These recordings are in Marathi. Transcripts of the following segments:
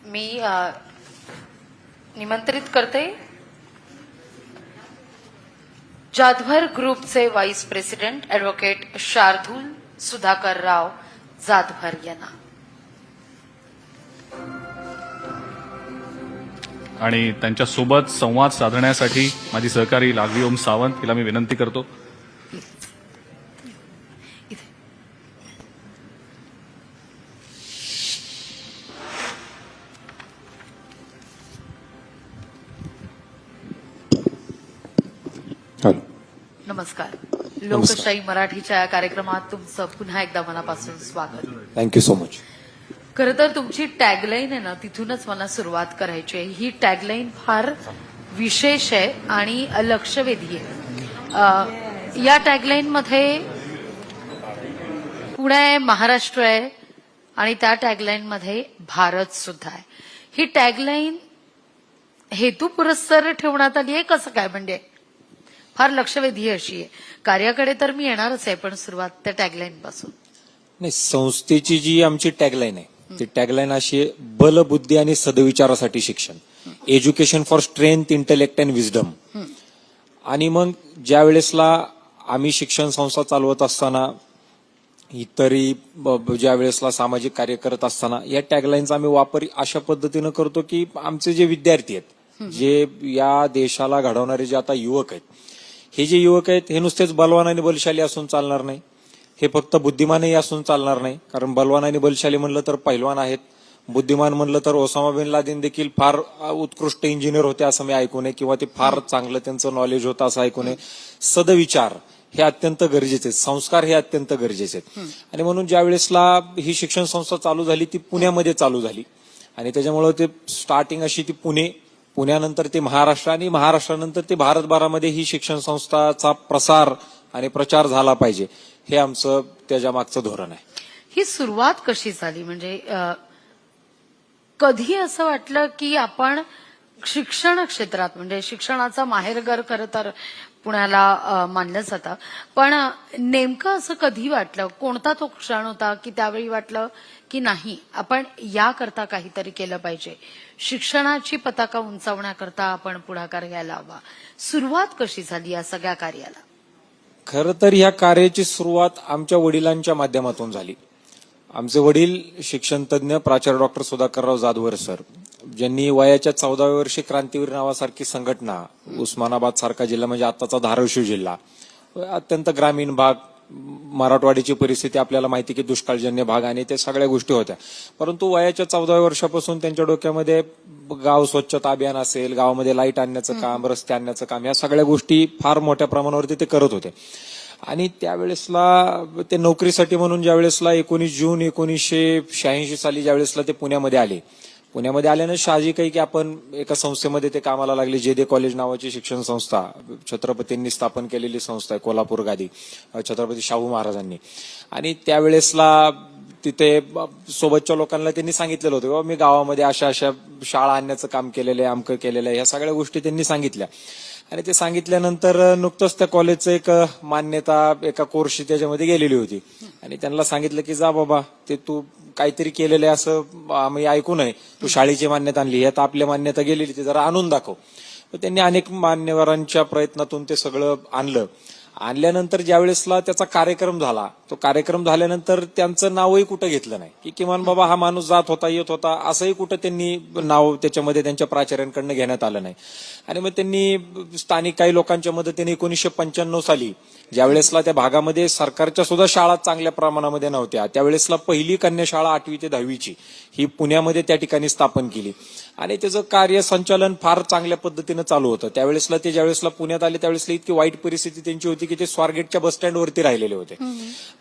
मी निमंत्रित करते जाधवर ग्रुपचे vice president advocate Shardul Sudhakar Rao Jadhavar यांना. आणि त्यांच्यासोबत संवाद साधण्यासाठी माझी सहकारी लागवी ओम सावंत हिला मी विनंती करतो. नमस्कार. लोकशाही मराठीच्या या कार्यक्रमात तुमचं पुन्हा एकदा मनापासून स्वागत. Thank you so much. खरं तर तुमची टॅगलाईन आहे ना, तिथूनच मला सुरुवात करायची आहे. ही टॅगलाईन फार विशेष आहे आणि लक्षवेधी आहे. या टॅगलाईन मध्ये पुणे आहे, महाराष्ट्र आहे आणि त्या टॅगलाईन मध्ये भारत सुद्धा आहे. ही टॅगलाईन हेतू पुरस्सर ठेवण्यात आली आहे. कसं काय? म्हणजे फार लक्षवेधी अशी आहे. कार्याकडे तर मी येणारच आहे, पण सुरुवात त्या टॅगलाईन पासून. नाही, संस्थेची जी आमची टॅगलाईन आहे ती टॅगलाईन अशी आहे, बल बुद्धी आणि सदविचारासाठी शिक्षण, education for strength intellect and wisdom. आणि मग ज्या वेळेसला आम्ही शिक्षण संस्था चालवत असताना, इतरही ज्या वेळेसला सामाजिक कार्य करत असताना या टॅगलाईनचा आम्ही वापर अशा पद्धतीनं करतो की आमचे जे विद्यार्थी आहेत, जे या देशाला घडवणारे जे आता युवक आहेत, हे जे युवक आहेत हे नुसतेच बलवान आणि बलशाली असून चालणार नाही, हे फक्त बुद्धिमानही असून चालणार नाही. कारण बलवान आणि बलशाली म्हणलं तर पैलवान आहेत, बुद्धिमान म्हणलं तर ओसामा बिन लादेन देखील फार उत्कृष्ट इंजिनियर होते असं मी ऐकू नये, किंवा ते फार चांगलं त्यांचं नॉलेज होतं असं ऐकू नये. सदविचार हे अत्यंत गरजेचे आहेत, संस्कार हे अत्यंत गरजेचे आहेत. आणि म्हणून ज्या वेळेसला ही शिक्षण संस्था चालू झाली ती पुण्यामध्ये चालू झाली आणि त्याच्यामुळे ते स्टार्टिंग अशी ती पुण्यानंतर ते महाराष्ट्र आणि महाराष्ट्रानंतर ते भारतभरामध्ये ही शिक्षण संस्थाचा प्रसार आणि प्रचार झाला पाहिजे, हे आमचं त्याच्या मागचं धोरण आहे. ही सुरुवात कशी झाली? म्हणजे कधी असं वाटलं की आपण शिक्षण क्षेत्रात, म्हणजे शिक्षणाचा माहेरघर खरं तर पुण्याला मानलं जातं, पण नेमकं असं कधी वाटलं? कोणता तो क्षण होता की त्यावेळी वाटलं की नाही, आपण याकरता काहीतरी केलं पाहिजे, शिक्षणाची पताका उंचावण्याकरता आपण पुढाकार घ्यायला हवा? सुरुवात कशी झाली या सगळ्या कार्याला? खरं तर या कार्याची सुरुवात आमच्या वडिलांच्या माध्यमातून झाली. आमचे वडील शिक्षणतज्ञ प्राचार्य डॉक्टर सुधाकरराव जाधवर सर, ज्यांनी वयाच्या 14व्या वर्षी क्रांतीवीर नावासारखी संघटना, उस्मानाबाद सारखा जिल्हा म्हणजे आताचा धाराशिव जिल्हा, अत्यंत ग्रामीण भाग, मराठवाडीची परिस्थिती आपल्याला माहिती की दुष्काळजन्य भाग, आणि त्या सगळ्या गोष्टी होत्या. परंतु वयाच्या 14व्या वर्षापासून त्यांच्या डोक्यामध्ये गाव स्वच्छता अभियान असेल, गावामध्ये लाईट आणण्याचं काम, रस्ते आणण्याचं काम, या सगळ्या गोष्टी फार मोठ्या प्रमाणावरती ते करत होते. आणि त्यावेळेसला ते नोकरीसाठी म्हणून ज्या वेळेसला 19 जून 1986 साली ज्या वेळेसला ते पुण्यामध्ये आल्यानं शहाजी काही की आपण एका संस्थेमध्ये ते कामाला लागले. जे कॉलेज नावाची शिक्षण संस्था छत्रपतींनी स्थापन केलेली संस्था आहे, कोल्हापूर गादी, छत्रपती शाहू महाराजांनी. आणि त्यावेळेसला तिथे सोबतच्या लोकांना त्यांनी सांगितलेलं होतं, बाबा मी गावामध्ये अशा अशा शाळा आणण्याचं काम केलेलं आहे, अमकं केलेलं आहे, ह्या सगळ्या गोष्टी त्यांनी सांगितल्या. आणि ते सांगितल्यानंतर नुकतंच त्या कॉलेजचं एक मान्यता एका कोर्सची त्याच्यामध्ये गेलेली होती आणि त्यांना सांगितलं की जा बाबा, ते तू काहीतरी केलेलं आहे असं आम्ही ऐकू नये, तू शाळेची मान्यता आणली, आता आपली मान्यता गेलेली, ती जरा आणून दाखव. त्यांनी अनेक मान्यवरांच्या प्रयत्नातून ते सगळं आणल्यानंतर ज्या वेळेसला त्याचा कार्यक्रम झाला, तो कार्यक्रम झाल्यानंतर त्यांचं नावही कुठं घेतलं नाही, की किमान बाबा हा माणूस जात होता येत होता असंही कुठं त्यांनी नाव त्याच्यामध्ये त्यांच्या प्राचार्यांकडनं घेण्यात आलं नाही. आणि मग त्यांनी स्थानिक काही लोकांच्या मदतीने 1995 साली ज्या वेळेसला त्या भागामध्ये सरकारच्या सुद्धा शाळा चांगल्या प्रमाणामध्ये नव्हत्या, त्यावेळेसला पहिली कन्या शाळा 8वी ते 10वीची ही पुण्यामध्ये त्या ठिकाणी स्थापन केली आणि त्याचं कार्यसंचालन फार चांगल्या पद्धतीनं चालू होतं. त्यावेळेसला ते ज्यावेळेसला पुण्यात आले त्यावेळेसला इतकी वाईट परिस्थिती त्यांची होती की ते स्वारगेटच्या बस स्टँडवरती राहिलेले होते.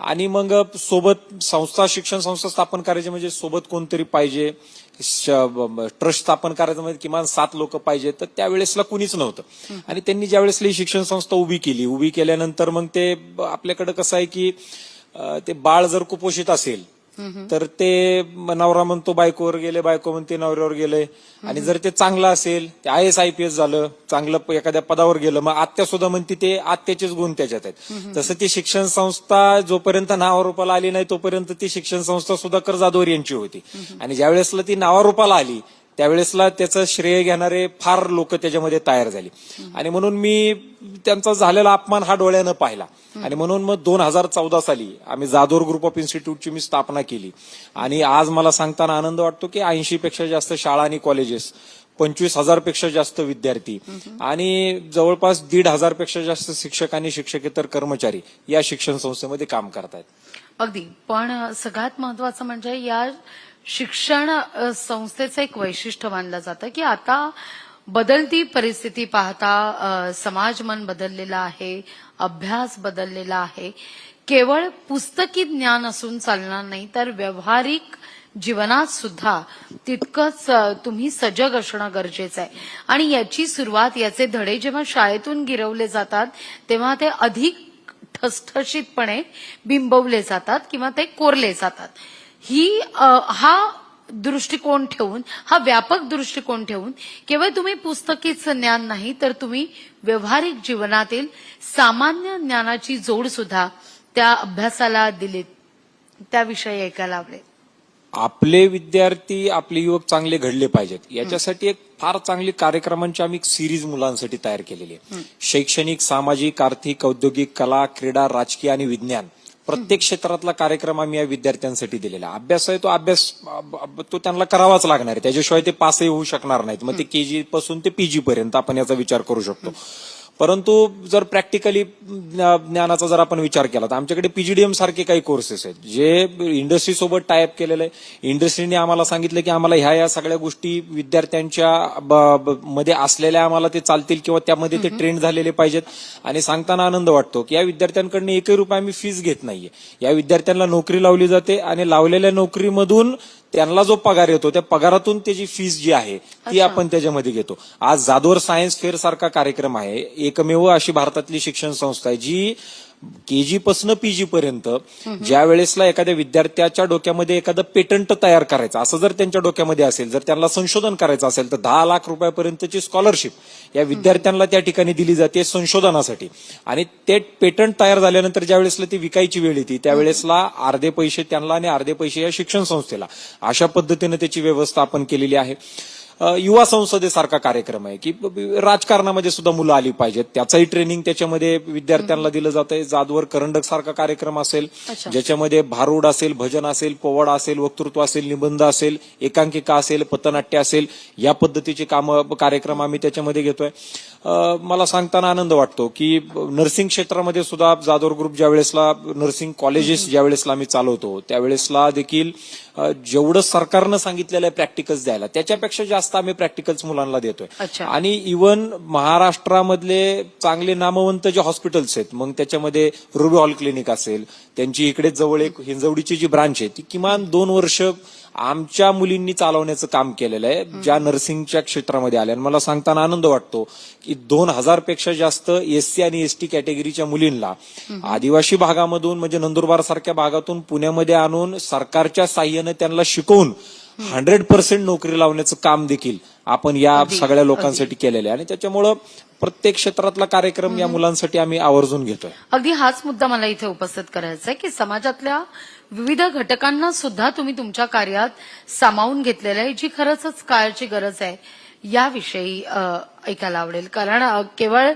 आणि मग सोबत शिक्षण संस्था स्थापन करायची म्हणजे सोबत कोणतरी पाहिजे, ट्रस्ट स्थापन करायचं म्हणजे किमान 7 लोक पाहिजे, तर त्यावेळेसला कुणीच नव्हतं. आणि त्यांनी ज्यावेळेसला ही शिक्षण संस्था उभी केल्यानंतर मग ते आपल्याकडे कसं आहे की ते बाळ जर कुपोषित असेल तर ते नवरा म्हणतो बायकोवर गेले, बायको म्हणते नवऱ्यावर गेले. आणि जर ते चांगलं असेल, ते IAS IPS झालं, चांगलं एखाद्या पदावर गेलं, मग आत्या सुद्धा म्हणते ते आत्याचेच गुण त्याच्यात आहेत. तसं ती शिक्षण संस्था जोपर्यंत नावारूपाला आली नाही तोपर्यंत ती शिक्षण संस्था सुधाकर जाधवर यांची होती. आणि ज्यावेळेसला ती नावारूपाला आली त्यावेळेसला त्याचं श्रेय घेणारे फार लोक त्याच्यामध्ये तयार झाली. आणि म्हणून मी त्यांचा झालेला अपमान हा डोळ्यानं पाहिला. आणि म्हणून मग 2014 साली आम्ही जाधवर ग्रुप ऑफ इन्स्टिट्यूटची मी स्थापना केली. आणि आज मला सांगताना आनंद वाटतो की 80 पेक्षा जास्त शाळा आणि कॉलेजेस, 25,000 पेक्षा जास्त विद्यार्थी आणि जवळपास 1,500 पेक्षा जास्त शिक्षक आणि शिक्षकेतर कर्मचारी या शिक्षण संस्थेमध्ये काम करतायत. अगदी. पण सगळ्यात महत्वाचं म्हणजे या शिक्षण संस्थेचं एक वैशिष्ट्य मानलं जातं की आता बदलती परिस्थिती पाहता समाज मन बदललेला आहे, अभ्यास बदललेला आहे. केवळ पुस्तकी ज्ञान असून चालणार नाही, तर व्यावहारिक जीवनात सुद्धा तितकंच तुम्ही सजग असणं गरजेचं आहे. आणि याची सुरुवात, याचे धडे जेव्हा शाळेतून गिरवले जातात तेव्हा ते अधिक ठसठशीतपणे बिंबवले जातात किंवा ते कोरले जातात. हा दृष्टिकोन ठेवून, हा व्यापक दृष्टिकोन ठेवून केवळ तुम्ही पुस्तकीच ज्ञान नाही तर तुम्ही व्यावहारिक जीवनातील सामान्य ज्ञानाची जोड सुद्धा त्या अभ्यासाला दिलीत. त्याविषयी ऐकायला आवडेल. आपले विद्यार्थी, आपले युवक चांगले घडले पाहिजेत याच्यासाठी एक फार चांगली कार्यक्रमांची आम्ही सिरीज मुलांसाठी तयार केलेली आहे. शैक्षणिक, सामाजिक, आर्थिक, औद्योगिक, कला, क्रीडा, राजकीय आणि विज्ञान प्रत्येक क्षेत्रातला कार्यक्रम आम्ही या विद्यार्थ्यांसाठी दिलेला. अभ्यास आहे तो अभ्यास तो त्यांना करावाच लागणार आहे, त्याच्याशिवाय ते पासही होऊ शकणार नाहीत. मग ते KG पासून ते PG पर्यंत आपण याचा विचार करू शकतो. परंतु जर प्रॅक्टिकली ज्ञानाचा जर आपण विचार केला तर आमच्याकडे PGDM सारखे काही कोर्सेस आहेत जे इंडस्ट्री सोबत टायअप केलेलं आहे. इंडस्ट्रीने आम्हाला सांगितलं की आम्हाला ह्या सगळ्या गोष्टी विद्यार्थ्यांच्या मध्ये असलेल्या आम्हाला ते चालतील किंवा त्यामध्ये ते ट्रेंड झालेले पाहिजेत. आणि सांगताना आनंद वाटतो की या विद्यार्थ्यांकडनं एकही रुपया आम्ही फीस घेत नाहीये. या विद्यार्थ्यांना नोकरी लावली जाते आणि लावलेल्या नोकरीमधून त्यांना जो पगार येतो त्या पगारातून त्याची फीस जी आहे ती आपण त्याच्यामध्ये घेतो. आज जाधवर सायन्स फेअर सारखा कार्यक्रम आहे, एकमेव अशी भारतातली शिक्षण संस्था आहे जी KG पासून PG पर्यंत ज्या वेळेसला एखाद्या विद्यार्थ्याच्या डोक्यामध्ये एखादं पेटंट तयार करायचं असं जर त्यांच्या डोक्यामध्ये असेल, जर त्यांना संशोधन करायचं असेल तर 10 लाख रुपयापर्यंतची स्कॉलरशिप या विद्यार्थ्यांना त्या ठिकाणी दिली जाते संशोधनासाठी. आणि ते पेटंट तयार झाल्यानंतर ज्या वेळेसला ती विकायची वेळ येते त्यावेळेसला अर्धे पैसे त्यांना आणि अर्धे पैसे या शिक्षण संस्थेला, अशा पद्धतीने त्याची व्यवस्था आपण केलेली आहे. युवा संसदेसारखा कार्यक्रम आहे की राजकारणामध्ये सुद्धा मुलं आली पाहिजेत, त्याचंही ट्रेनिंग त्याच्यामध्ये विद्यार्थ्यांना दिलं जातंय. जाधवर करंडक सारखा कार्यक्रम असेल ज्याच्यामध्ये भारूड असेल, भजन असेल, पोवाडा असेल, वक्तृत्व असेल, निबंध असेल, एकांकिका असेल, पथनाट्य असेल, या पद्धतीचे कार्यक्रम आम्ही त्याच्यामध्ये घेतोय. मला सांगताना आनंद वाटतो की नर्सिंग क्षेत्रामध्ये सुद्धा जाधवर ग्रुप ज्या वेळेसला नर्सिंग कॉलेजेस ज्या वेळेसला आम्ही चालवतो त्यावेळेसला देखील जेवढं सरकारनं सांगितलेलं आहे प्रॅक्टिकल्स द्यायला त्याच्यापेक्षा जास्त आम्ही प्रॅक्टिकल्स मुलांना देतोय. आणि इव्हन महाराष्ट्रामधले चांगले नामवंत जे हॉस्पिटल्स आहेत, मग त्याच्यामध्ये रुबी हॉल क्लिनिक असेल, त्यांची इकडे जवळ एक हिंजवडीची जी ब्रांच आहे ती किमान 2 वर्ष आमच्या मुलींनी चालवण्याचं काम केलेलं आहे ज्या नर्सिंगच्या क्षेत्रामध्ये आल्या. आणि मला सांगताना आनंद वाटतो की 2,000 पेक्षा जास्त SC आणि ST कॅटेगरीच्या मुलींना आदिवासी भागामधून म्हणजे नंदुरबार सारख्या भागातून पुण्यामध्ये आणून सरकारच्या साह्याने त्यांना शिकवून 100% नोकरी लावण्याचं काम देखील आपण या सगळ्या लोकांसाठी केलेलं आहे. आणि त्याच्यामुळं प्रत्येक क्षेत्रातला कार्यक्रम या मुलांसाठी आम्ही आवर्जून घेतोय. अगदी हाच मुद्दा मला इथे उपस्थित करायचा आहे की समाजातल्या विविध घटकांना सुद्धा तुम्ही तुमच्या कार्यात सामावून घेतलेलं आहे, जी खरंच काळाची गरज आहे. याविषयी ऐकायला आवडेल. कारण केवळ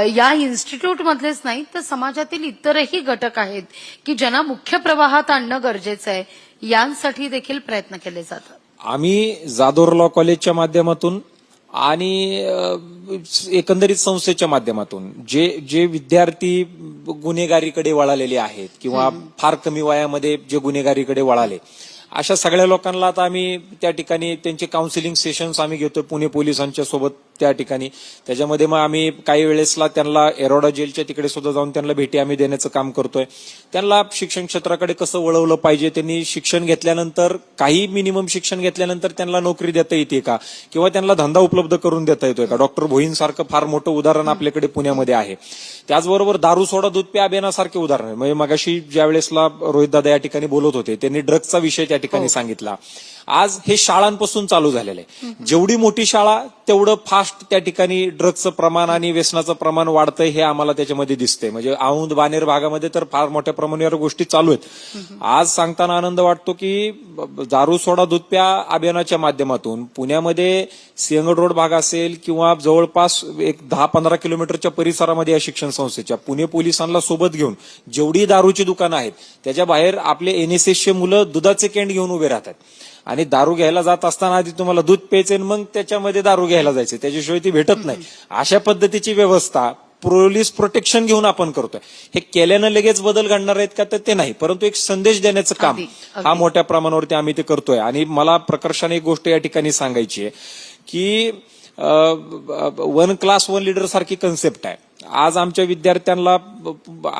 या इन्स्टिट्यूट मधलेच नाही तर समाजातील इतरही घटक आहेत की ज्यांना मुख्य प्रवाहात आणणं गरजेचं आहे, यांसाठी देखील प्रयत्न केले जातात. आम्ही जाधवर लॉ कॉलेजच्या माध्यमातून आणि एकंदरीत संस्थेच्या माध्यमातून जे विद्यार्थी गुन्हेगारीकडे वळालेले आहेत किंवा फार कमी वयामध्ये जे गुन्हेगारीकडे वळाले अशा सगळ्या लोकांना आता आम्ही त्या ठिकाणी त्यांचे काउन्सिलिंग सेशन्स आम्ही घेतोय. पुणे पोलिसांच्या सोबत त्या ठिकाणी. त्याच्यामध्ये मग आम्ही काही वेळेसला त्यांना एरोडा जेलच्या तिकडे सुद्धा जाऊन त्यांना भेटी आम्ही देण्याचं काम करतोय. त्यांना शिक्षण क्षेत्राकडे कसं वळवलं पाहिजे, त्यांनी शिक्षण घेतल्यानंतर काही मिनिमम शिक्षण घेतल्यानंतर त्यांना नोकरी देता येते का, किंवा त्यांना धंदा उपलब्ध करून देता येतोय का. डॉक्टर भोईन सारखं फार मोठं उदाहरण आपल्याकडे पुण्यामध्ये आहे. त्याचबरोबर दारू सोडा दूध प्या अभियानासारखे उदाहरण आहे. म्हणजे मगाशी ज्या वेळेसला रोहित दादा या ठिकाणी बोलत होते त्यांनी ड्रग्जचा विषय त्या ठिकाणी सांगितला. आज हे शाळांपासून चालू झालेलं आहे. जेवढी मोठी शाळा तेवढं फास्ट त्या ठिकाणी ड्रग्जचं प्रमाण आणि व्यसनाचं प्रमाण वाढतंय हे आम्हाला त्याच्यामध्ये दिसतंय. म्हणजे औंध बानेर भागामध्ये तर फार मोठ्या प्रमाणावर गोष्टी चालू आहेत. आज सांगताना आनंद वाटतो की दारू सोडा दूध प्या अभियानाच्या माध्यमातून पुण्यामध्ये सिंहगड रोड भाग असेल किंवा जवळपास एक 10-15 किलोमीटरच्या परिसरामध्ये या शिक्षण संस्थेच्या पुणे पोलिसांना सोबत घेऊन जेवढी दारूची दुकानं आहेत त्याच्या बाहेर आपले एनएसएसचे मुलं दुधाचे कॅन घेऊन उभे राहतात. आणि दारू घ्यायला जात असताना आधी तुम्हाला दूध प्यायचे मग त्याच्यामध्ये दारू घ्यायला जायचे, त्याच्याशिवाय ती भेटत नाही. अशा पद्धतीची व्यवस्था पोलीस प्रोटेक्शन घेऊन आपण करतोय. हे केल्यानं लगेच बदल घडणार आहेत का, तर ते नाही, परंतु एक संदेश देण्याचं काम हा मोठ्या प्रमाणावरती आम्ही ते करतोय. आणि मला प्रकर्षाने एक गोष्ट या ठिकाणी सांगायची आहे की 1 क्लास 1 लीडर सारखी कन्सेप्ट आहे. आज आमच्या विद्यार्थ्यांना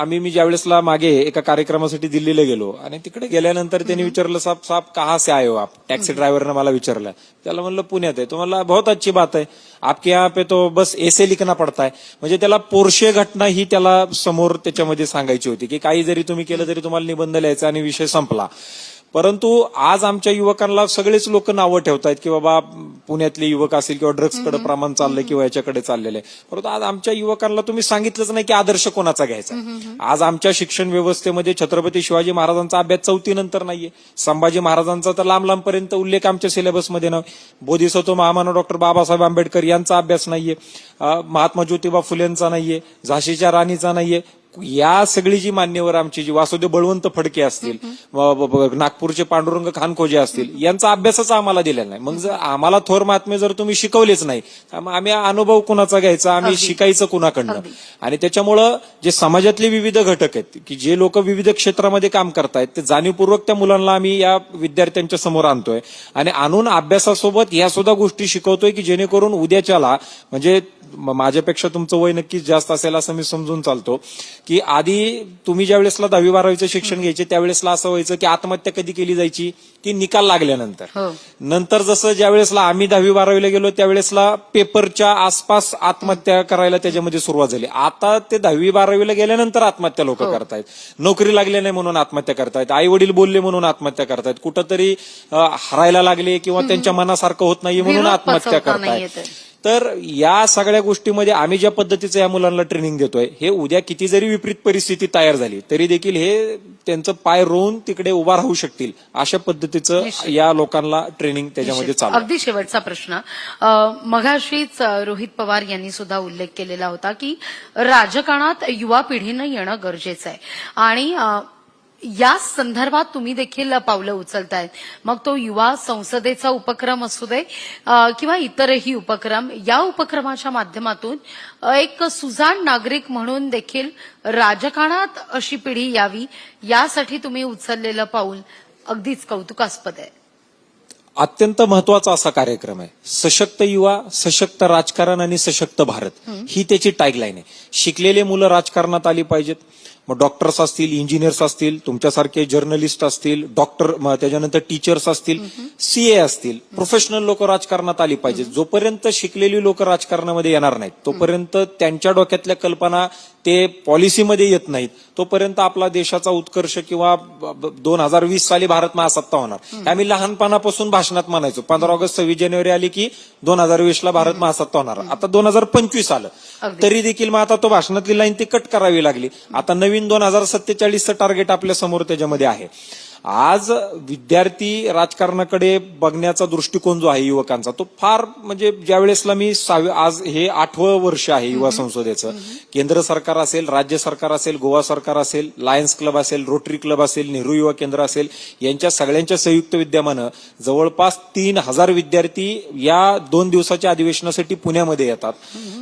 मी ज्या वेळेसला मागे एका कार्यक्रमासाठी दिल्लीला गेलो आणि तिकडे गेल्यानंतर त्यांनी विचारलं, साहब कहाँ से आए हो आप. टॅक्सी ड्रायव्हरनं मला विचारलं. त्याला म्हणलं पुण्यात आहे. तो म्हणला बहुत अच्छी बात है, आपके यहाँ पे तो बस ऐसे लिखना पडता है. म्हणजे त्याला पोर्शे घटना ही त्याला समोर त्याच्यामध्ये सांगायची होती की काही जरी तुम्ही केलं तरी तुम्हाला निबंध लिहायचा आणि विषय संपला. परंतु आज आमच्या युवकांना सगळेच लोक नावं ठेवतायत की बाबा पुण्यातले युवक असतील किंवा ड्रग्जकडे प्रमाण चाललंय किंवा याच्याकडे चाललेलं आहे. परंतु आज आमच्या युवकांना तुम्ही सांगितलंच नाही की आदर्श कोणाचा घ्यायचा. आज आमच्या शिक्षण व्यवस्थेमध्ये छत्रपती शिवाजी महाराजांचा अभ्यास 4थी नंतर नाहीये. संभाजी महाराजांचा तर लांब लांबपर्यंत उल्लेख आमच्या सिलेबसमध्ये नाही. बोधिसत्व महामानव डॉक्टर बाबासाहेब आंबेडकर यांचा अभ्यास नाहीये. महात्मा ज्योतिबा फुलेंचा नाहीये. झाशीच्या राणीचा नाहीये. या सगळी जी मान्यवर आमची जी वासुदेव बळवंत फडके असतील, नागपूरचे पांडुरंग खानखोजे असतील, यांचा अभ्यासच आम्हाला दिलेला नाही. मग जर आम्हाला थोर महात्मे जर तुम्ही शिकवलेच नाही तर आम्ही अनुभव कुणाचा घ्यायचा, आम्ही शिकायचं कुणाकडनं. आणि त्याच्यामुळं जे समाजातले विविध घटक आहेत की जे लोक विविध क्षेत्रामध्ये काम करतायत ते जाणीवपूर्वक त्या मुलांना आम्ही या विद्यार्थ्यांच्या समोर आणतोय आणि आणून अभ्यासासोबत या सुद्धा गोष्टी शिकवतोय की जेणेकरून उद्याच्याला, म्हणजे माझ्यापेक्षा तुमचं वय नक्कीच जास्त असेल असं मी समजून चालतो की आधी तुम्ही ज्या वेळेसला 10वी-12वीचं शिक्षण घ्यायचे त्यावेळेसला असं व्हायचं की आत्महत्या कधी केली जायची की निकाल लागल्यानंतर. नंतर जसं ज्या वेळेसला आम्ही 10वी-12वीला गेलो त्यावेळेसला पेपरच्या आसपास आत्महत्या करायला त्याच्यामध्ये सुरुवात झाली. आता ते 10वी-12वीला गेल्यानंतर आत्महत्या लोक करतायत. नोकरी लागली नाही म्हणून आत्महत्या करतायत. आई वडील बोलले म्हणून आत्महत्या करतायत. कुठंतरी हरायला लागले किंवा त्यांच्या मनासारखं होत नाही म्हणून आत्महत्या करतायत. तर या सगळ्या गोष्टीमध्ये आम्ही ज्या पद्धतीचं या मुलांना ट्रेनिंग देतोय हे उद्या किती जरी विपरीत परिस्थिती तयार झाली तरी देखील हे त्यांचं पाय रोवून तिकडे उभा राहू शकतील अशा पद्धतीचं या लोकांना ट्रेनिंग त्याच्यामध्ये चालू. अगदी शेवटचा प्रश्न, मगाशीच रोहित पवार यांनी सुद्धा उल्लेख केलेला होता की राजकारणात युवा पिढीनं येणं गरजेचं आहे आणि या संदर्भात तुम्ही देखील पावलं उचलतायत. मग तो युवा संसदेचा उपक्रम असू दे किंवा इतरही उपक्रम, या उपक्रमाच्या माध्यमातून एक सुजाण नागरिक म्हणून देखील राजकारणात अशी पिढी यावी यासाठी तुम्ही उचललेलं पाऊल अगदीच कौतुकास्पद आहे. अत्यंत महत्वाचा असा कार्यक्रम आहे. सशक्त युवा, सशक्त राजकारण आणि सशक्त भारत ही त्याची टॅगलाईन आहे. शिकलेले मुलं राजकारणात आली पाहिजेत. मग डॉक्टर्स असतील, इंजिनियर्स असतील, तुमच्यासारखे जर्नलिस्ट असतील, डॉक्टर, त्याच्यानंतर टीचर्स असतील, सीए असतील, प्रोफेशनल लोक राजकारणात आली पाहिजेत. जोपर्यंत शिकलेली लोक राजकारणामध्ये येणार नाहीत तोपर्यंत त्यांच्या डोक्यातल्या कल्पना ते पॉलिसीमध्ये येत नाहीत तोपर्यंत आपला देशाचा उत्कर्ष किंवा 2020 साली भारत महासत्ता होणार. आम्ही लहानपणापासून भाषणात म्हणायचो 15 ऑगस्ट 26 जानेवारी आली की 2020ला भारत महासत्ता होणार. आता 2025 आलं तरी देखील मग आता तो भाषणातली लाईन ती कट करावी लागली. आता नवीन 2047चं टार्गेट आपल्या समोर त्याच्यामध्ये आहे. आज विद्यार्थी राजकारणाकडे बघण्याचा दृष्टिकोन जो आहे युवकांचा तो फार, म्हणजे ज्या वेळेसला मी आज हे 8वं वर्ष आहे युवा संसदेचं, केंद्र सरकार असेल, राज्य सरकार असेल, गोवा सरकार असेल, लायन्स क्लब असेल, रोटरी क्लब असेल, नेहरू युवा केंद्र असेल, यांच्या सगळ्यांच्या संयुक्त विद्यमानं जवळपास 3000 विद्यार्थी या 2 दिवसाच्या अधिवेशनासाठी पुण्यामध्ये येतात.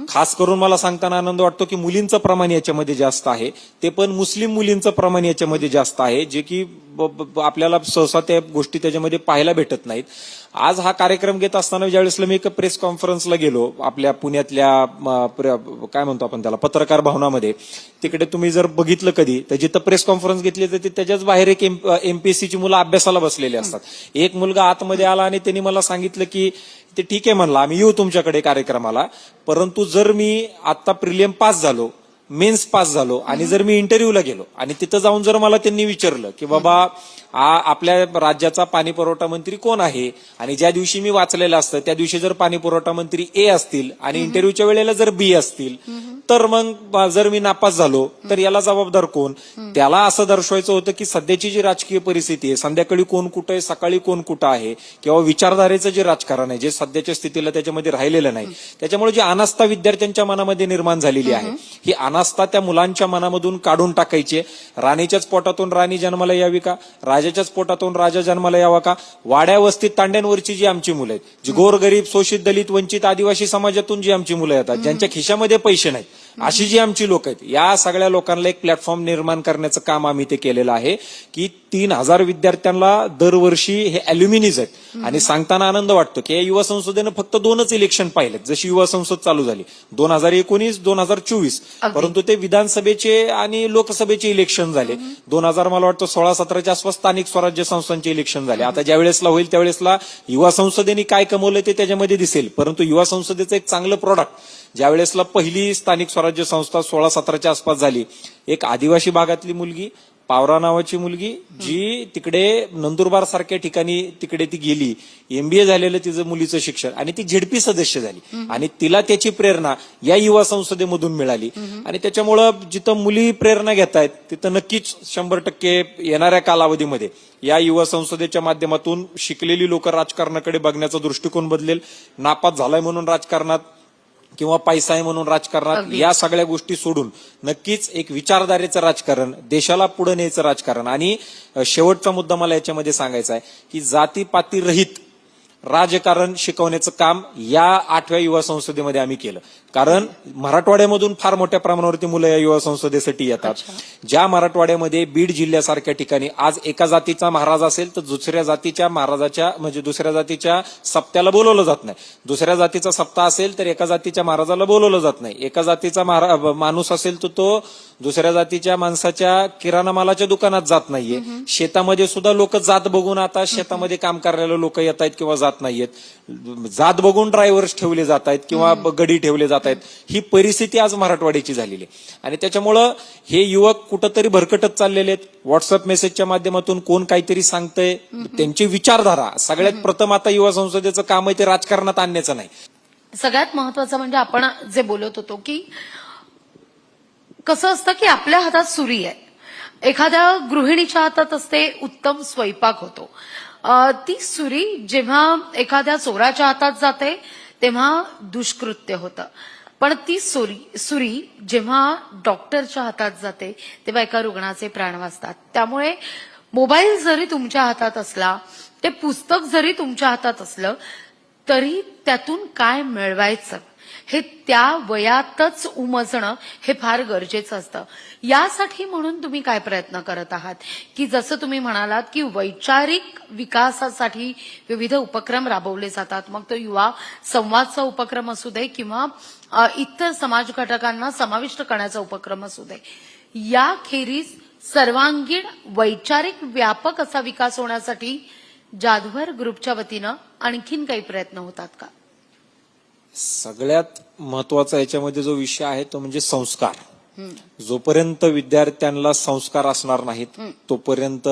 खास करून मला सांगताना आनंद वाटतो की मुलींचं प्रमाण याच्यामध्ये जास्त आहे, ते पण मुस्लिम मुलींचं प्रमाण याच्यामध्ये जास्त आहे, जे की आपल्याला सहसा त्या गोष्टी त्याच्यामध्ये पाहायला भेटत नाहीत. आज हा कार्यक्रम घेत असताना ज्यावेळेस मी एका प्रेस कॉन्फरन्सला गेलो आपल्या पुण्यातल्या काय म्हणतो आपण त्याला पत्रकार भवनामध्ये, तिकडे तुम्ही जर बघितलं कधी तर जिथं प्रेस कॉन्फरन्स घेतली तर त्याच्याच बाहेर एक एमपीएससीची मुलं अभ्यासाला बसलेली असतात. एक मुलगा आतमध्ये आला आणि त्यांनी मला सांगितलं की ते ठीक आहे म्हणलं, आम्ही येऊ तुमच्याकडे कार्यक्रमाला, परंतु जर मी आता प्रिलियम पास झालो, मेन्स पास झालो आणि जर मी इंटरव्ह्यूला गेलो आणि तिथं जाऊन जर मला त्यांनी विचारलं की बाबा आपल्या राज्याचा पाणी पुरवठा मंत्री कोण आहे, आणि ज्या दिवशी मी वाचलेलं असतं त्या दिवशी जर पाणी पुरवठा मंत्री ए असतील आणि इंटरव्ह्यूच्या वेळेला जर बी असतील, तर मग जर मी नापास झालो तर याला जबाबदार कोण? त्याला असं दर्शवायचं होतं की सध्याची जी राजकीय परिस्थिती आहे, संध्याकाळी कोण कुठं आहे, सकाळी कोण कुठं आहे, किंवा विचारधारेचं जे राजकारण आहे जे सध्याच्या स्थितीला त्याच्यामध्ये राहिलेलं नाही, त्याच्यामुळे जी अनास्था विद्यार्थ्यांच्या मनामध्ये निर्माण झालेली आहे, ही अनास्था त्या मुलांच्या मनामधून काढून टाकायची. राणीच्याच पोटातून राणी जन्माला यावी का, राजाच्याच पोटातून राजा जन्माला यावा का? वाड्या वस्तीत तांड्यांवरची जी आमची मुलं आहेत, जी गोरगरीब शोषित दलित वंचित आदिवासी समाजातून जी आमची मुलं येतात, ज्यांच्या खिशामध्ये पैसे नाहीत, अशी जी आमची लोक आहेत, या सगळ्या लोकांना एक प्लॅटफॉर्म निर्माण करण्याचं काम आम्ही ते केलेलं आहे की 3,000 विद्यार्थ्यांना दरवर्षी हे अल्युमिनीज आहेत. आणि सांगताना आनंद वाटतो की या युवा संसदेनं फक्त 2च इलेक्शन पाहिलेत जशी युवा संसद चालू झाली 2019, 2024, परंतु ते विधानसभेचे आणि लोकसभेचे इलेक्शन झाले. 2000 मला वाटतं 16-17च्या आसपास स्थानिक स्वराज्य संस्थांचे इलेक्शन झाले. आता ज्या वेळेसला होईल त्यावेळेसला युवा संसदेने काय कमवलं ते त्याच्यामध्ये दिसेल. परंतु युवा संसदेचं एक चांगलं प्रॉडक्ट ज्या वेळेसला पहिली स्थानिक स्वराज्य संस्था 16-17च्या आसपास झाली, एक आदिवासी भागातली मुलगी पावरा नावाची मुलगी जी तिकडे नंदुरबार सारख्या ठिकाणी तिकडे ती गेली, MBA झालेलं तिचं मुलीचं शिक्षण, आणि ती झेडपी सदस्य झाली आणि तिला त्याची प्रेरणा या युवा संसदेमधून मिळाली. आणि त्याच्यामुळं जिथं मुली प्रेरणा घेत आहेत तिथं नक्कीच 100% येणाऱ्या कालावधीमध्ये या युवा संसदेच्या माध्यमातून शिकलेली लोक राजकारणाकडे बघण्याचा दृष्टिकोन बदलेल. नापास झालाय म्हणून राजकारणात किंवा पैसा आहे म्हणून राजकारणात या सगळ्या गोष्टी सोडून नक्कीच एक विचारधारेचं राजकारण, देशाला पुढे न्यायचं राजकारण. आणि शेवटचा मुद्दा मला याच्यामध्ये सांगायचा आहे की जातीपाती रहित राजकारण शिकवण्याचं काम या 8व्या युवा संसदेमध्ये आम्ही केलं. कारण मराठवाड्यामधून फार मोठ्या प्रमाणावरती मुलं या युवा संसदेसाठी येतात. ज्या मराठवाड्यामध्ये बीड जिल्ह्यासारख्या ठिकाणी आज एका जातीचा महाराज असेल तर दुसऱ्या जातीच्या महाराजाच्या म्हणजे दुसऱ्या जातीच्या सप्त्याला बोलवलं जात नाही, दुसऱ्या जातीचा सप्ताह असेल तर एका जातीच्या महाराजाला बोलवलं जात नाही, एका जातीचा माणूस असेल तर तो दुसऱ्या जातीच्या माणसाच्या किराणा मालाच्या दुकानात जात नाहीये. शेतामध्ये सुद्धा लोक जात बघून आता शेतामध्ये काम करायला लोक येत आहेत किंवा जात नाहीयेत. जात बघून ड्रायव्हर्स ठेवले जात आहेत किंवा गडी ठेवले जात आहेत. ही परिस्थिती आज मराठवाड्याची झालेली आहे. आणि त्याच्यामुळं हे युवक कुठंतरी भरकटत चाललेले आहेत. व्हॉट्सअप मेसेजच्या माध्यमातून कोण काहीतरी सांगतंय, त्यांची विचारधारा सगळ्यात प्रथम आता युवा संसदेचं काम आहे ते राजकारणात आणण्याचं नाही. सगळ्यात महत्वाचं म्हणजे आपण जे बोलत होतो की कसं असतं की आपल्या हातात सुरी आहे, एखाद्या गृहिणीच्या हातात असते, उत्तम स्वयंपाक होतो. ती सुरी जेव्हा एखाद्या चोराच्या हातात जाते तेव्हा दुष्कृत्य होतं. पण ती सुरी जेव्हा डॉक्टरच्या हातात जाते तेव्हा एका रुग्णाचे प्राण वाचतात. त्यामुळे मोबाईल जरी तुमच्या हातात असला, ते पुस्तक जरी तुमच्या हातात असलं, तरी त्यातून काय मिळवायचं हे त्या वयातच उमजणं हे फार गरजेचं असतं. यासाठी म्हणून तुम्ही काय प्रयत्न करत आहात की जसं तुम्ही म्हणालात की वैचारिक विकासासाठी विविध उपक्रम राबवले जातात, मग तो युवा संवादचा उपक्रम असू दे किंवा इतर समाज घटकांना समाविष्ट करण्याचा उपक्रम असू दे, याखेरीज सर्वांगीण वैचारिक व्यापक असा विकास होण्यासाठी जाधवर ग्रुपच्या वतीनं आणखीन काही प्रयत्न होतात का? सगळ्यात महत्वाचा याच्यामध्ये जो विषय आहे तो म्हणजे संस्कार. जोपर्यंत विद्यार्थ्यांना संस्कार असणार नाहीत तोपर्यंत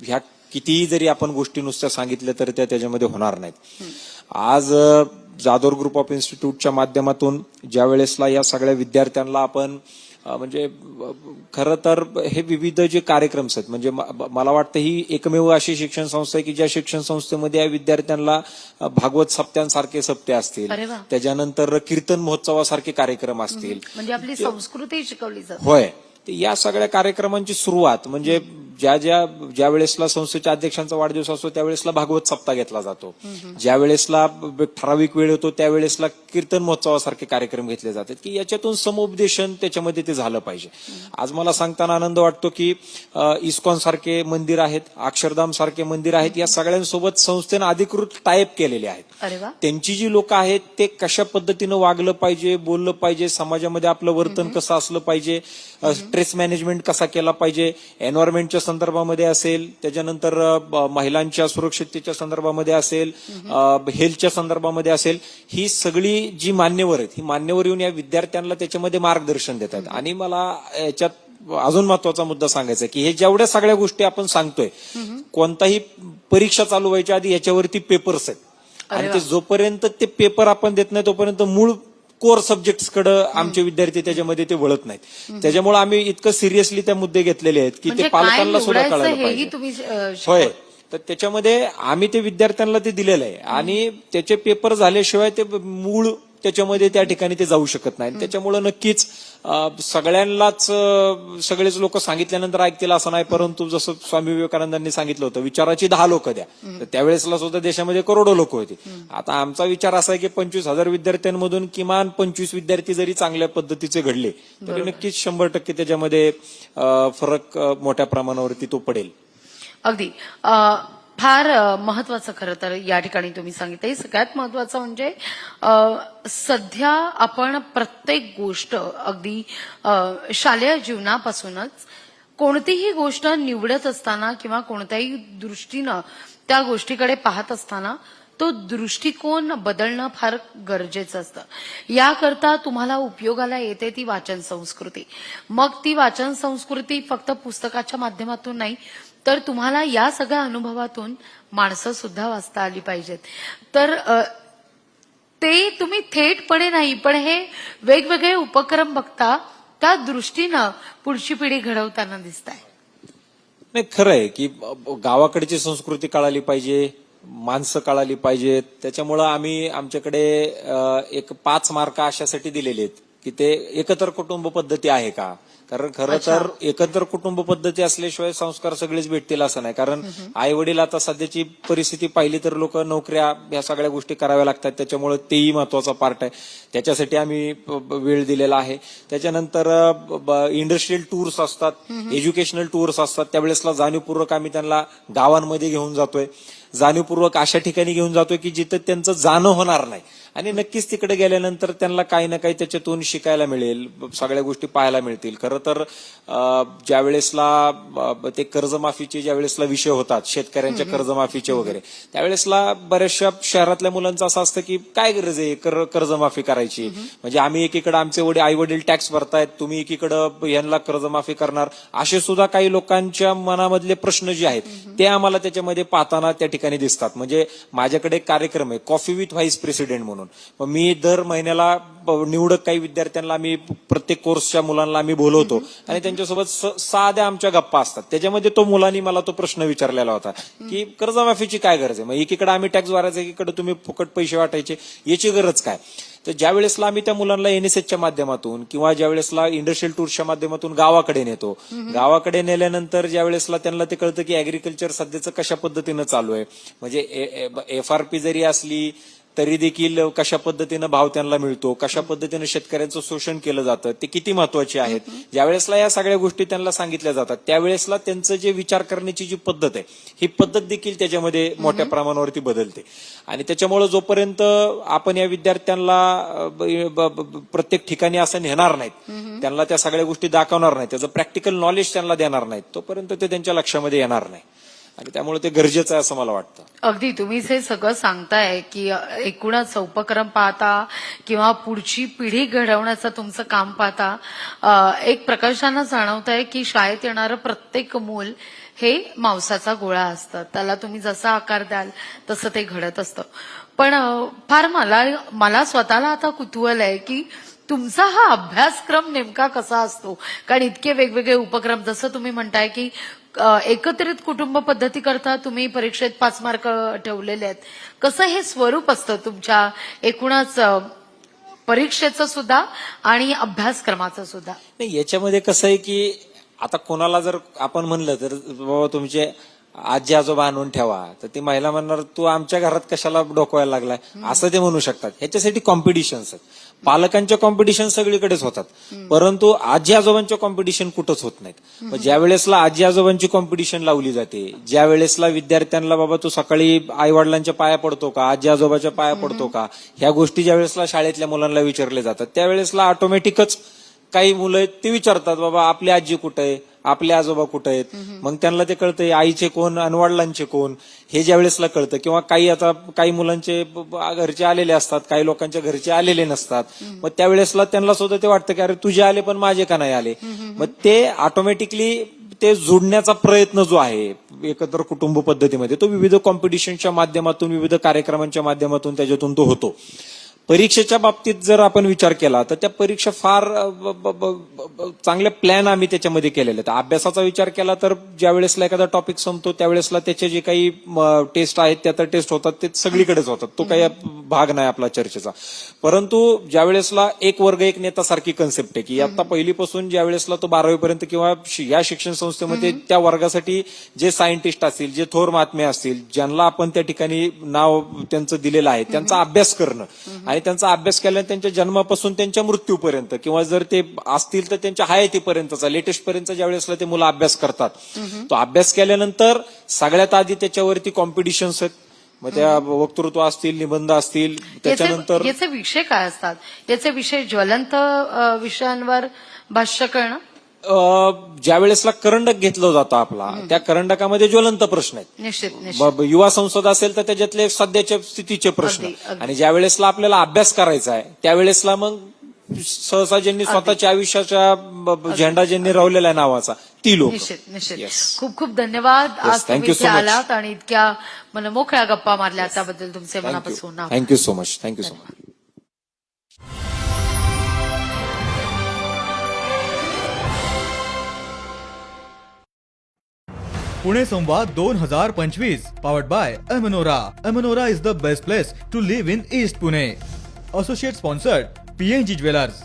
ह्या कितीही जरी आपण गोष्टी नुसत्या सांगितल्या तर त्या त्याच्यामध्ये होणार नाहीत. आज जाधव ग्रुप ऑफ इन्स्टिट्यूटच्या माध्यमातून ज्या वेळेसला या सगळ्या विद्यार्थ्यांना आपण म्हणजे खरं तर हे विविध जे कार्यक्रम आहेत, म्हणजे मला वाटतं ही एकमेव अशी शिक्षण संस्था आहे की ज्या शिक्षण संस्थेमध्ये या विद्यार्थ्यांना भागवत सप्त्यांसारखे सप्ते असतील, त्याच्यानंतर कीर्तन महोत्सवासारखे कार्यक्रम असतील, म्हणजे आपली संस्कृती शिकवली जाते. होय. या सगळ्या कार्यक्रमांची सुरुवात म्हणजे ज्या वेळेसला संस्थेच्या अध्यक्षांचा वाढदिवस असतो त्यावेळेसला भागवत सप्ताह घेतला जातो, ज्या वेळेसला ठराविक वेळ होतो त्यावेळेसला कीर्तन महोत्सवासारखे कार्यक्रम घेतले जातात, की याच्यातून समुपदेशन त्याच्यामध्ये ते झालं पाहिजे. आज मला सांगताना आनंद वाटतो की इस्कॉन सारखे मंदिर आहेत, अक्षरधाम सारखे मंदिर आहेत, या सगळ्यांसोबत संस्थेनं अधिकृत टायअप केलेले आहेत. अरे वा. त्यांची जी लोक आहेत ते कशा पद्धतीनं वागलं पाहिजे, बोललं पाहिजे, समाजामध्ये आपलं वर्तन कसं असलं पाहिजे, स्ट्रेस मॅनेजमेंट कसा केला पाहिजे, एन्व्हायरमेंटच्या संदर्भामध्ये असेल, त्याच्यानंतर महिलांच्या सुरक्षिततेच्या संदर्भामध्ये असेल, हेल्थच्या संदर्भामध्ये असेल, ही सगळी जी मान्यवर आहेत ही मान्यवर येऊन या विद्यार्थ्यांना त्याच्यामध्ये मार्गदर्शन देत आहेत. आणि मला याच्यात अजून महत्वाचा मुद्दा सांगायचा आहे की हे जेवढ्या सगळ्या गोष्टी आपण सांगतोय, कोणताही परीक्षा चालू व्हायच्या आधी याच्यावरती पेपर्स आहेत, आणि ते जोपर्यंत ते पेपर आपण देत नाही तोपर्यंत मूळ कोर सब्जेक्ट्स कडे आमचे विद्यार्थी त्याच्यामध्ये ते वळत नाहीत. त्याच्यामुळे आम्ही इतकं सिरियसली ते मुद्दे घेतलेले आहेत की ते पालकांना सुद्धा कळायला पाहिजे. होय, तर त्याच्यामध्ये आम्ही ते विद्यार्थ्यांना ते दिलेलं आहे, आणि त्याचे पेपर झाल्याशिवाय ते मूळ त्याच्यामध्ये त्या ठिकाणी ते जाऊ शकत नाही. त्याच्यामुळे नक्कीच सगळ्यांनाच सगळेच लोक सांगितल्यानंतर ऐकतील असं नाही, परंतु जसं स्वामी विवेकानंदांनी सांगितलं होतं, विचाराची 10 लोक द्या. तर त्यावेळेसला सुद्धा देशामध्ये करोडो लोक होते. आता आमचा विचार असा आहे की 25,000 विद्यार्थ्यांमधून किमान 25 विद्यार्थी जरी चांगल्या पद्धतीचे घडले तरी नक्कीच 100% त्याच्यामध्ये फरक मोठ्या प्रमाणावरती तो पडेल. अगदी फार महत्वाचं खरं तर या ठिकाणी तुम्ही सांगितलं. सगळ्यात महत्वाचं म्हणजे सध्या आपण प्रत्येक गोष्ट अगदी शालेय जीवनापासूनच कोणतीही गोष्ट निवडत असताना किंवा कोणत्याही दृष्टीनं त्या गोष्टीकडे पाहत असताना तो दृष्टिकोन बदलणं फार गरजेचं असतं. याकरता तुम्हाला उपयोगाला येते ती वाचन संस्कृती. मग ती वाचन संस्कृती फक्त पुस्तकाच्या माध्यमातून नाही, तर तुम्हाला या सगळ्या अनुभवातून माणसं सुद्धा वाचता आली पाहिजेत. तर ते तुम्ही थेटपणे नाही, पण हे वेगवेगळे उपक्रम बघता त्या दृष्टीनं पुढची पिढी घडवताना दिसत आहे. नाही, खरं आहे की गावाकडची संस्कृती कळाली पाहिजे, माणसं कळाली पाहिजेत. त्याच्यामुळं आम्ही आमच्याकडे एक 5 मार्क अशासाठी दिलेले आहेत की ते एकत्र कुटुंब पद्धती आहे का. कारण खरं तर एकत्र कुटुंब पद्धती असल्याशिवाय संस्कार सगळेच भेटतील असं नाही. कारण आई वडील आता सध्याची परिस्थिती पाहिली तर लोक नोकऱ्या ह्या सगळ्या गोष्टी कराव्या लागतात, त्याच्यामुळे तेही महत्वाचा पार्ट आहे. त्याच्यासाठी आम्ही वेळ दिलेला आहे. त्याच्यानंतर इंडस्ट्रियल टूर्स असतात, एज्युकेशनल टूर्स असतात, त्यावेळेसला जाणीवपूर्वक आम्ही त्यांना गावांमध्ये घेऊन जातोय, जाणीवपूर्वक अशा ठिकाणी घेऊन जातोय की जिथं त्यांचं जाणं होणार नाही, आणि नक्कीच तिकडे गेल्यानंतर त्यांना काही ना काही त्याच्यातून शिकायला मिळेल, सगळ्या गोष्टी पाहायला मिळतील. खरं तर ज्या वेळेसला ते कर्जमाफीचे ज्या वेळेसला विषय होतात, शेतकऱ्यांच्या कर्जमाफीचे वगैरे, त्यावेळेसला बऱ्याचशा शहरातल्या मुलांचं असं असतं की काय गरज आहे कर्जमाफी करायची, म्हणजे आम्ही एकीकडे आमचे आई वडील टॅक्स भरतायत, तुम्ही एकीकडं यांना कर्जमाफी करणार, असे सुद्धा काही लोकांच्या मनामधले प्रश्न जे आहेत ते आम्हाला त्याच्यामध्ये पाहताना त्या ठिकाणी दिसतात. म्हणजे माझ्याकडे एक कार्यक्रम आहे कॉफी विथ व्हाईस प्रेसिडेंट म्हणून. मग मी दर महिन्याला निवडक काही विद्यार्थ्यांना आम्ही प्रत्येक कोर्सच्या मुलांना आम्ही बोलवतो आणि त्यांच्यासोबत साध्या आमच्या गप्पा असतात. त्याच्यामध्ये तो मुलांनी मला तो प्रश्न विचारलेला होता की कर्जमाफीची काय गरज आहे, मग एकीकडे आम्ही टॅक्स भरायचा, एकीकडे तुम्ही फुकट पैसे वाटायचे, याची गरज काय. तर ज्या वेळेसला आम्ही त्या मुलांना एनएसएसच्या माध्यमातून किंवा ज्या वेळेसला इंडस्ट्रियल टूर्सच्या माध्यमातून गावाकडे नेतो, गावाकडे नेल्यानंतर ज्या वेळेसला त्यांना ते कळतं की अॅग्रिकल्चर सध्याचं कशा पद्धतीनं चालू आहे, म्हणजे एफआरपी जरी असली तरी देखील कशा पद्धतीनं भाव त्यांना मिळतो, कशा पद्धतीनं शेतकऱ्यांचं शोषण केलं जातं, ते किती महत्वाचे आहेत. ज्यावेळेसला या सगळ्या गोष्टी त्यांना सांगितल्या जातात त्यावेळेसला त्यांचं जे विचार करण्याची जी पद्धत आहे ही पद्धत देखील त्याच्यामध्ये मोठ्या प्रमाणावरती बदलते. आणि त्याच्यामुळे जोपर्यंत आपण या विद्यार्थ्यांना प्रत्येक ठिकाणी असं नेणार नाहीत, त्यांना त्या सगळ्या गोष्टी दाखवणार नाहीत, त्याचं प्रॅक्टिकल नॉलेज त्यांना देणार नाहीत, तोपर्यंत ते त्यांच्या लक्षामध्ये येणार नाही. आणि त्यामुळे ते गरजेचं आहे असं मला वाटतं. अगदी तुम्ही हे सगळं सांगताय की एकूणच उपक्रम पाहता किंवा पुढची पिढी घडवण्याचं तुमचं काम पाहता एक प्रकर्षानं जाणवत आहे की शाळेत येणारं प्रत्येक मूल हे मांसाचा गोळा असतं. त्याला तुम्ही जसा आकार द्याल तसं ते घडत असतं. पण फार मला स्वतःला आता कुतूहल आहे की तुमचा हा अभ्यासक्रम नेमका कसा असतो. कारण इतके वेगवेगळे उपक्रम, जसं तुम्ही म्हणताय की एकत्रित कुटुंब पद्धती करता तुम्ही परीक्षेत 5 मार्क ठेवलेले आहेत, कसं हे स्वरूप असतं तुमच्या एकूणच परीक्षेचं सुद्धा आणि अभ्यासक्रमाचं सुद्धा. नाही, याच्यामध्ये कसं आहे की आता कोणाला जर आपण म्हणलं तर बाबा तुमचे आजी आजोबा आणून ठेवा, तर ती महिला म्हणणार तू आमच्या घरात कशाला डोकवायला लागलाय, असं ते म्हणू शकतात. ह्याच्यासाठी कॉम्पिटिशन्स आहेत. पालकांच्या कॉम्पिटिशन सगळीकडेच होतात, परंतु आजी आजोबांच्या कॉम्पिटिशन कुठंच होत नाहीत. मग ज्या वेळेसला आजी आजोबांची कॉम्पिटिशन लावली जाते, ज्या वेळेसला विद्यार्थ्यांना बाबा तू सकाळी आई वडिलांच्या पाया पडतो का, आजी आजोबाच्या पाया पडतो का, ह्या गोष्टी ज्या वेळेसला शाळेतल्या मुलांना विचारले जातात, त्यावेळेसला ऑटोमॅटिकच काही मुलं आहेत ते विचारतात बाबा आपली आजी कुठे आहे, आपले आजोबा कुठे आहेत. मग त्यांना ते कळतंय आईचे कोण आणि वडिलांचे कोण हे ज्या वेळेसला कळतं. किंवा काही मुलांचे घरचे आलेले असतात, काही लोकांच्या घरचे आलेले नसतात. मग त्यावेळेसला त्यांना सुद्धा ते वाटतं की अरे तुझे आले पण माझे का नाही आले. मग ते ऑटोमॅटिकली ते जोडण्याचा प्रयत्न जो आहे एकत्र कुटुंब पद्धतीमध्ये तो विविध कॉम्पिटिशनच्या माध्यमातून, विविध कार्यक्रमांच्या माध्यमातून त्याच्यातून तो होतो. परीक्षेच्या बाबतीत जर आपण विचार केला तर त्या परीक्षा फार चांगले प्लॅन आम्ही त्याच्यामध्ये केलेले आहेत. अभ्यासाचा विचार केला तर ज्या वेळेसला एखादा टॉपिक संपतो त्यावेळेसला त्याचे जे काही टेस्ट आहेत त्या तर टेस्ट होतात, ते सगळीकडेच होतात, तो काही भाग नाही आपला चर्चेचा. परंतु ज्या वेळेसला एक वर्ग एक नेता सारखी कन्सेप्ट आहे की आता पहिलीपासून ज्या वेळेसला तो 12वी पर्यंत किंवा या शिक्षण संस्थेमध्ये त्या वर्गासाठी जे सायंटिस्ट असतील, जे थोर महात्मे असतील, ज्यांना आपण त्या ठिकाणी नाव त्यांचं दिलेलं आहे, त्यांचा अभ्यास करणं आणि त्यांचा अभ्यास केल्याने त्यांच्या जन्मापासून त्यांच्या मृत्यूपर्यंत किंवा जर ते असतील तर त्यांच्या हयातीपर्यंतचा लेटेस्ट पर्यंत ज्या वेळेसला ते मुलं अभ्यास करतात, तो अभ्यास केल्यानंतर सगळ्यात आधी त्याच्यावरती कॉम्पिटिशन्स आहेत. मग त्या वक्तृत्व असतील, निबंध असतील, त्याच्यानंतर याचे विषय काय असतात, याचे विषय ज्वलंत विषयांवर भाष्य करणं. ज्या वेळेसला करंडक घेतलं जातं आपला, त्या करंडकामध्ये ज्वलंत प्रश्न आहेत. निश्चित युवा संसद असेल तर त्याच्यातले सध्याच्या स्थितीचे प्रश्न, अगदी. आणि ज्या वेळेसला आपल्याला अभ्यास करायचा आहे त्यावेळेसला मग सहसा ज्यांनी स्वतःच्या आयुष्याचा झेंडा ज्यांनी रावलेला आहे नावाचा, ती लोक. निश्चित. खूप खूप धन्यवाद. आज thank तुम्ही you so इथे much. आलात आणि इतक्या मनमोकळ्या गप्पा मारल्या त्याबद्दल तुमचे मनापासून आभार. Thank you so much. Thank you so much. Pune संवाद 2025 powered by Emanora. Emanora is the best place to live in East Pune. Associate sponsored PNG Jewelers.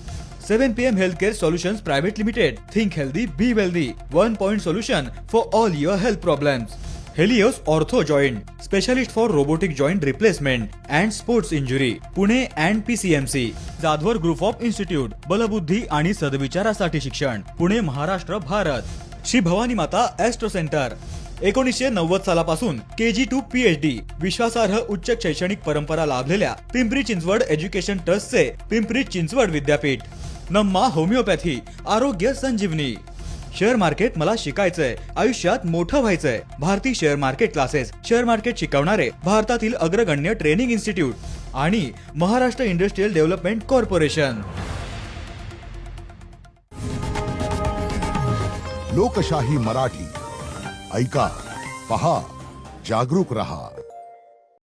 7 PM Healthcare Solutions Private Limited. Think healthy, be wealthy. 1 point solution for all your health problems. Helios Ortho Joint, specialist for robotic joint replacement and sports injury. Pune and PCMC. Jadhavar group of institute. बलबुद्धी आणि सदविचारासाठी शिक्षण. पुणे, महाराष्ट्र, भारत. श्री भवानी माता ॲस्ट्रो सेंटर. 1990 सालापासून KG to PhD विश्वासार्ह उच्च शैक्षणिक परंपरा लाभलेल्या पिंपरी चिंचवड एज्युकेशन ट्रस्टचे पिंपरी चिंचवड विद्यापीठ. नम्मा होमिओपॅथी, आरोग्य संजीवनी. शेअर मार्केट मला शिकायचंय, आयुष्यात मोठं व्हायचंय. Bharati share market classes, share market शिकवणारे भारतातील अग्रगण्य ट्रेनिंग इन्स्टिट्यूट आणि महाराष्ट्र इंडस्ट्रियल डेव्हलपमेंट कॉर्पोरेशन. लोकशाही मराठी ऐका, पहा, जागरूक रहा.